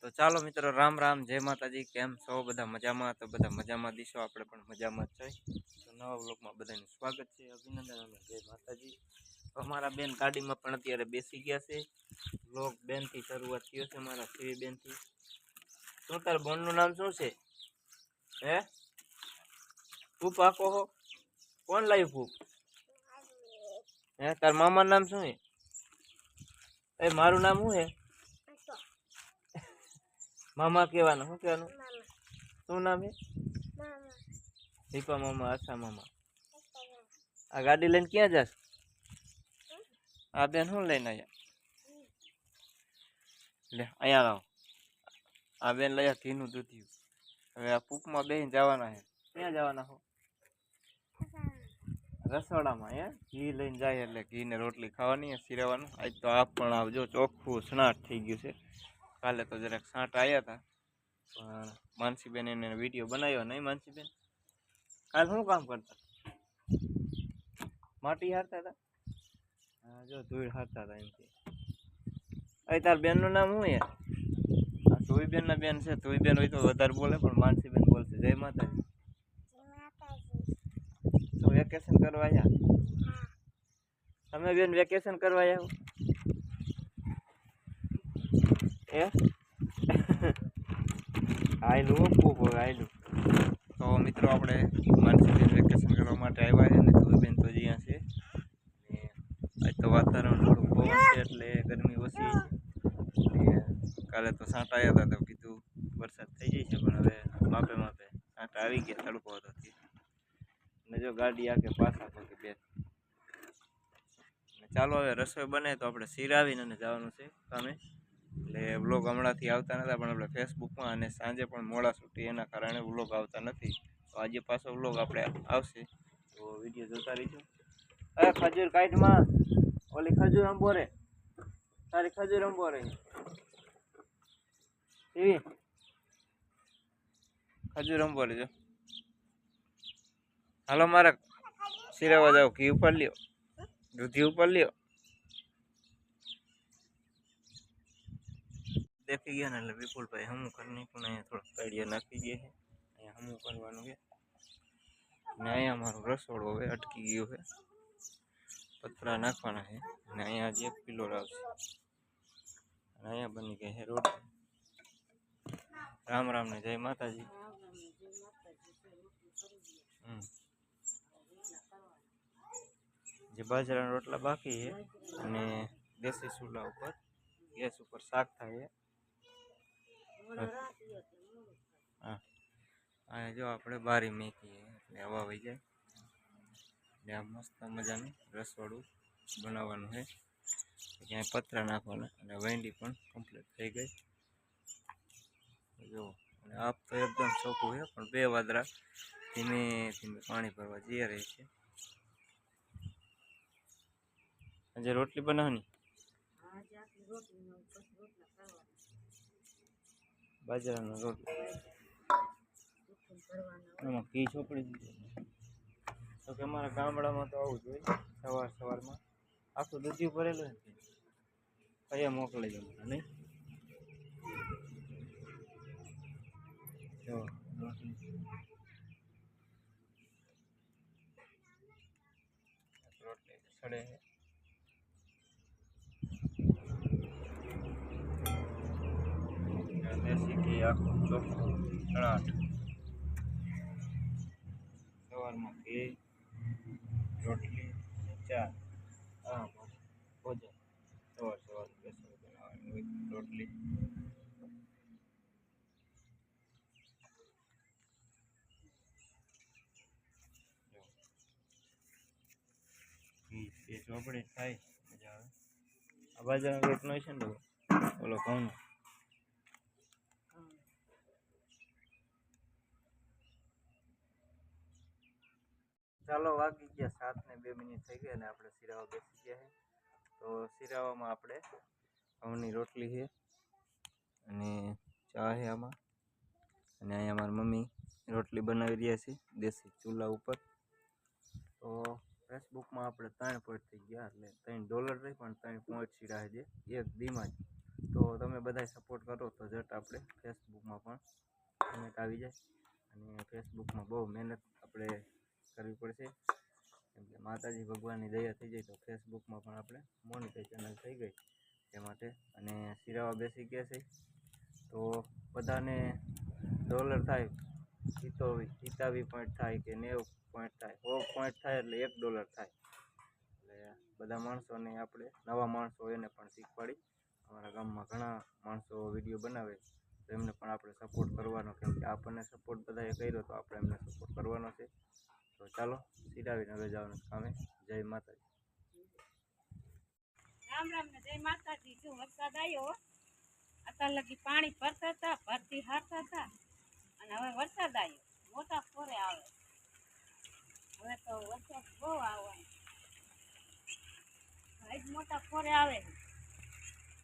તો ચાલો મિત્રો, રામ રામ, જય માતાજી. કેમ છો બધા? મજામાં? તો બધા મજામાં દીશો, આપણે પણ મજામાં જ છે. તો નવા બ્લોગમાં બધાનું સ્વાગત છે, અભિનંદન અને જય માતાજી. અમારા બેન ગાડીમાં પણ અત્યારે બેસી ગયા છે. બ્લોગ બેનથી શરૂઆત થયો છે, મારા સીવી બેનથી. શું તાર બોનનું નામ શું છે? હે ફૂપ આખો હો? કોણ લાવ્યું ફૂપ? હે તાર મામાનું નામ શું છે? એ મારું નામ શું છે? મામા કહેવાનું. શું કહેવાનું? શું નામ છે? દીપા મામા. આશા મામા. આ ગાડી લઈને ક્યાં જાસ? આ બેન શું લઈને આવ્યા? લે અહીંયા આવો. આ બેન લઈ ઘીનું દૂધ્યું. હવે આ પૂપમાં બેસીને જવાના છે. ક્યાં જવાના હો? રસોડામાં. ઘી લઈને જાય એટલે ઘી ને રોટલી ખાવાની, સિરવાનું. આજ તો આપ પણ આવજો, ચોખ્ખું સ્નાટ થઈ ગયું છે. કાલે તો જરાક સાંટ આવ્યા હતા, પણ માનસીબેન એને વિડીયો બનાવ્યો નહીં. માનસીબેન કાલે શું કામ કરતા? માટી હારતા હતા. હા જો ધૂળ હારતા હતા એમથી. અહીં તાર બેનનું નામ શું છે? આ ધોઈબેન ના બેન છે. ધોઈબેન હોય તો વધારે બોલે, પણ માનસીબેન બોલશે. જય માતાજી. તો વેકેશન કરવા આવ્યા? તમે બેન વેકેશન કરવા આવ્યા? એ આયલું ખૂબ હવે આયલું. તો મિત્રો, આપણે માનસીબેન વેકેશન કરવા માટે આવ્યા છે ને ધોઈબેન તો જ્યાં છે. આજ તો વાતાવરણ થોડું પવન છે એટલે ગરમી ઓછી છે. કાલે તો સાંટા આવ્યા હતા તો કીધું વરસાદ થઈ જાય છે, પણ હવે માપે માપે સાંટા આવી ગયા. તડકો હતો અને જો ગાડી આગે પાછા પગે બે. ચાલો હવે રસોઈ બને તો આપણે સિરાવીને અને જવાનું છે કામે. એટલે વ્લોગ હમણાંથી આવતા નતા, પણ આપણે ફેસબુકમાં અને સાંજે પણ મોડા છૂટી, એના કારણે વ્લોગ આવતા નથી. તો આજે પાછો વ્લોગ આપણે આવશે, તો વિડીયો જોતા રહીશું. અરે ખજૂર કાઢમાં, ઓલી ખજૂર અંબો રે, તારી ખજૂર અંબો રે. એવી ખજૂર અંબો રે જો. હાલો મારે સિરાવા જાવ. ઘી ઉપર લ્યો, દૂધી ઉપર લ્યો. દેખી ગયા ને એટલે વિપુલભાઈ હમું કરી નાખ્યું ને અહીંયા થોડાક કાઢિયા નાખી ગયા છે. અહીંયા હમું કરવાનું છે ને અહીંયા મારું રસોડું હવે અટકી ગયું છે. પતરા નાખવાના છે અને અહીંયા જે પિલોર આવશે અને અહીંયા બની ગઈ છે રોટી. રામ રામ ને જય માતાજી. જે બાજરાના રોટલા બાકી છે અને દેશી ચૂલા ઉપર ગેસ ઉપર શાક થાય છે. હા, આ જો આપણે બારી મેકીએ એટલે હવા વહી જાય. એટલે આ મસ્ત મજાનું રસવાડું બનાવવાનું છે. ક્યાંય પતરા નાખવાના અને વેંડી પણ કમ્પ્લીટ થઈ ગઈ જો. અને આપ તો એકદમ ચોખ્ખું છે, પણ બે વાદળા ધીમે ધીમે પાણી ભરવા જઈ રહી છે. આજે રોટલી બનાવવાની, બાજરાનો રોટલી, એમાં ઘી ચોપડી દીધું. તો કે અમારા ગામડામાં તો આવું જોઈએ, સવાર સવારમાં આખું દૂધી ભરેલું ને કયા મોકલી દઉં નહીં. જો રોટલી સડે દેશી ઘી આખું ચોખ્ખું તળાટ. સવારમાં ઘી, રોટલી, ચા. હા ભોજન સવાર સવાર બનાવવાની હોય રોટલી. ઘી એ ચોપડે થાય મજા આવે. આ બાજરાનો રોટલો છે ને ઓલો ઘઉંનો. ચાલો વાગી ગયા 7:02 થઈ ગઈ અને આપણે સિરાવા બેસી ગયા છે. તો સિરાવામાં આપણે ઘઉંની રોટલી છે અને ચા છે આમાં, અને અહીંયા મારી મમ્મી રોટલી બનાવી રહ્યા છે દેશી ચૂલા ઉપર. તો ફેસબુકમાં આપણે 3 પોઈન્ટ થઈ ગયા, એટલે $3 રહી પણ 3 પોઈન્ટ સીડા છે એક દીમાં જ. તો તમે બધા સપોર્ટ કરો તો જટ આપણે ફેસબુકમાં પણ કમેન્ટ આવી જાય. અને ફેસબુકમાં બહુ મહેનત આપણે કરવી પડશે, કેમ કે માતાજી ભગવાનની દયા થઈ જાય તો ફેસબુકમાં પણ આપણે મોનિટાઈઝ ચેનલ થઈ ગઈ તે માટે. અને સિરાવા બેસી ગયા છે તો બધાને ડોલર થાય, 87 પોઈન્ટ થાય કે 90 પોઈન્ટ થાય, 100 પોઈન્ટ થાય એટલે $1 થાય. એટલે બધા માણસોને આપણે નવા માણસો એને પણ શીખવાડી. અમારા ગામમાં ઘણા માણસો વિડીયો બનાવે તો એમને પણ આપણે સપોર્ટ કરવાનો, કેમ કે આપણને સપોર્ટ બધાએ કર્યો તો આપણે એમને સપોર્ટ કરવાનો છે. તો ચાલો સિરાવીને હવે જવાનું કામે. જય માતાજી. રામ રામ ને જય માતાજી. જો વરસાદ આવ્યો, અત્યાર લગી પાણી ભરતા હતા, ભરતી હારતા હતા, અને હવે વરસાદ આવ્યો, મોટા ફોરે આવે. હવે તો વરસાદ બહુ આવવાનો, મોટા ફોરે આવે.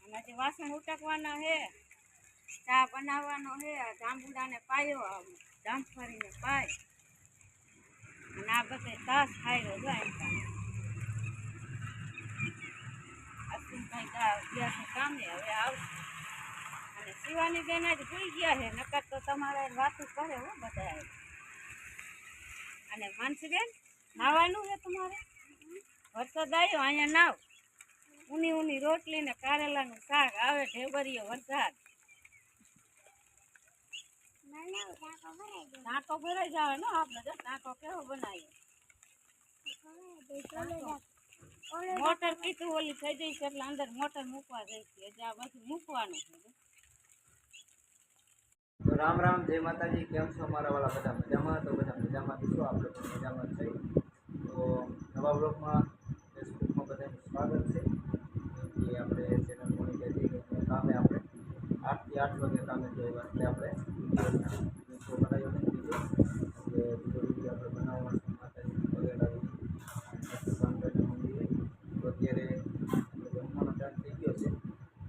અને હજી વાસણ ઉટકવાના છે, ચા બનાવવાનો છે, જાંબુડાને પાયો, જામફળીને પાય, અને આ બધે ઘાસ ખાઈ રહ્યો. ગયા છે કામે, હવે આવશે. અને શિવાની બેન જ ભૂઈ ગયા છે, નકર તો તમારે વાતું કરે હો બધા. અને માનસીબેન નાવાનું છે તમારે? વરસાદ આવ્યો, અહીંયા નાવ. ઊની ઊની રોટલી ને કારેલાનું શાક, આવે ઢેબરીયો વરસાદ. ટાંકો ભરાઈ જાવે ને આપણે, જો ટાંકો કેવો બનાવ્યો. મોટર કીધું ઓલી થઈ જઈ છે એટલે અંદર મોટર મૂકવા જઈ છે, એટલે આ બધું મૂકવાનું છે. તો રામ રામ, જય માતાજી. કેમ છો મારા વાળા? બધા મજામાં? તો બધા મજામાં દીશો, આપણે પણ મજામાં જ છીએ. તો નવા બ્લોગમાં ફેસબુકમાં બધાનું સ્વાગત છે. કે આપણે ચેનલ મોનિટાઈઝ કામે આપણે 8 થી 8 વાગે કામે જઈએ, એટલે આપણે બનાવ્યો નથી દીધો કે વિડીયો આપણે બનાવવાનું માતાજી વગેરે મંદિરે. તો અત્યારે જમવાનો ટાઈમ થઈ ગયો છે.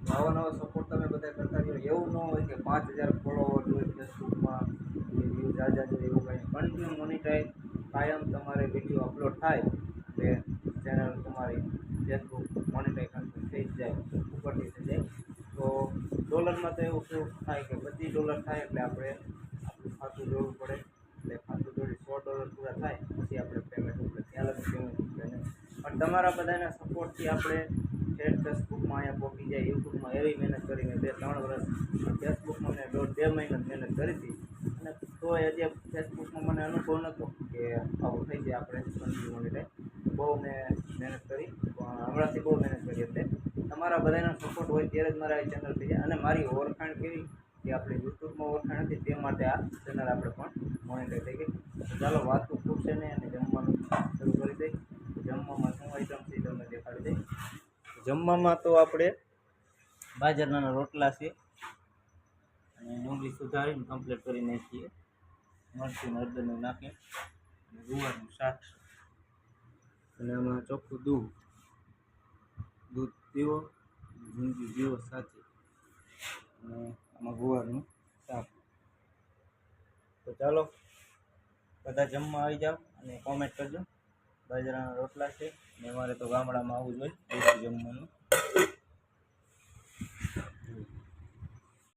નવો નવો સપોર્ટ તમે બધા કરતા રહ્યો. એવું ન હોય કે 5000 ફોલોવર હોય ફેસબુકમાં, વ્યૂઝ આજા જોઈએ, એવું કંઈ. કન્ટિન્યુ મોનિટાઈઝ કાયમ તમારે વિડીયો અપલોડ થાય એટલે ચેનલ તમારી ફેસબુક મોનિટાઈઝ થઈ જ જાય, ઉપરથી થઈ જાય. તો ડોલરમાં તો એવું કેવું થાય કે $25 થાય એટલે આપણે આપણું ખાતું જોડવું પડે. એટલે ખાતું જોડી $100 પૂરા થાય પછી આપણે પેમેન્ટ ઉપર ત્યાં લગી પેમેન્ટ ઉપર નહીં. પણ તમારા બધાના સપોર્ટથી આપણે ફેસબુકમાં અહીંયા પહોંચી જાય. યુટ્યુબમાં એવી મહેનત કરીને 2-3 વર્ષ, ફેસબુકમાં મેં 1.5-2 મહિના મહેનત કરી હતી. અને તોય હજી ફેસબુકમાં મને અનુભવ નહોતો કે આવું થઈ જાય આપણે કન્ટિન્યુ મોનિટાઈઝ. બહુ મેં મહેનત કરી, પણ હમણાંથી બહુ મહેનત કરી. એટલે તમારા બધાનો સપોર્ટ હોય ત્યારે જ મારા આ ચેનલ થઈ જાય. અને મારી ઓળખાણ કેવી કે આપણે યુટ્યુબમાં ઓળખાણ હતી, તે માટે આ ચેનલ આપણે પણ મોનિટાઈઝ થઈ ગઈ. તો ચાલો વાતો ખૂટશે નહીં અને જમવાનું શરૂ કરી દઈ. જમવામાં શું આઈટમ છે તમને દેખાડી દઈ. જમવામાં તો આપણે બાજરાના રોટલા છે, અને ડુંગળી સુધારીને કમ્પ્લીટ કરી નાખીએ, મરચું હળદરનું નાખીએ, અને ગુવારનું શાક છે. અને આમાં ચોખ્ખું દૂધ પીવો, જિંદગી જીવો સાચી. અને આમાં ગુવારનું શાક. તો ચાલો બધા જમવા આવી જાઓ અને કોમેન્ટ કરજો. બાજરાના રોટલા છે ને અમારે તો ગામડામાં આવું જોઈએ જમવાનું.